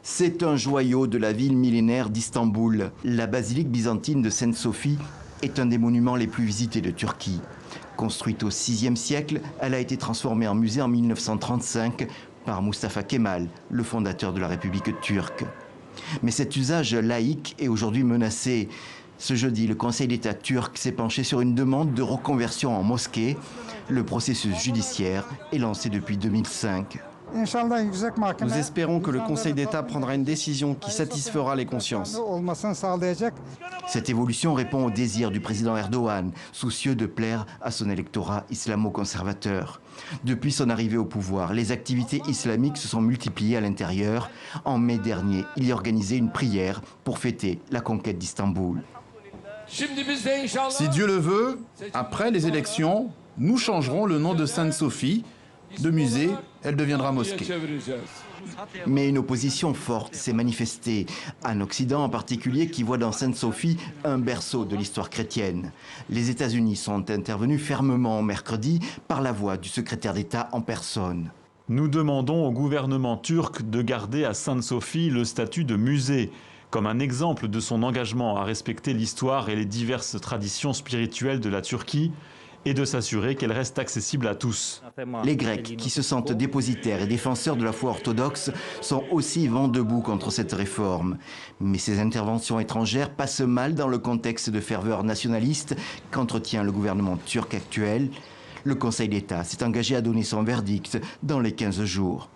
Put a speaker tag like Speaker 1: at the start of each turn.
Speaker 1: C'est un joyau de la ville millénaire d'Istanbul. La basilique byzantine de Sainte-Sophie est un des monuments les plus visités de Turquie. Construite au VIe siècle, elle a été transformée en musée en 1935 par Mustafa Kemal, le fondateur de la République turque. Mais cet usage laïque est aujourd'hui menacé. Ce jeudi, le Conseil d'État turc s'est penché sur une demande de reconversion en mosquée. Le processus judiciaire est lancé depuis 2005.
Speaker 2: Nous espérons que le Conseil d'État prendra une décision qui satisfera les consciences.
Speaker 1: Cette évolution répond au désir du président Erdogan, soucieux de plaire à son électorat islamo-conservateur. Depuis son arrivée au pouvoir, les activités islamiques se sont multipliées à l'intérieur. En mai dernier, il y a organisé une prière pour fêter la conquête d'Istanbul.
Speaker 3: Si Dieu le veut, après les élections, nous changerons le nom de Sainte-Sophie. De musée, elle deviendra mosquée.
Speaker 1: Mais une opposition forte s'est manifestée, en Occident en particulier, qui voit dans Sainte-Sophie un berceau de l'histoire chrétienne. Les États-Unis sont intervenus fermement mercredi par la voix du secrétaire d'État en personne.
Speaker 4: Nous demandons au gouvernement turc de garder à Sainte-Sophie le statut de musée, comme un exemple de son engagement à respecter l'histoire et les diverses traditions spirituelles de la Turquie, et de s'assurer qu'elle reste accessible à tous.
Speaker 1: Les Grecs, qui se sentent dépositaires et défenseurs de la foi orthodoxe, sont aussi vent debout contre cette réforme. Mais ces interventions étrangères passent mal dans le contexte de ferveur nationaliste qu'entretient le gouvernement turc actuel. Le Conseil d'État s'est engagé à donner son verdict dans les 15 jours.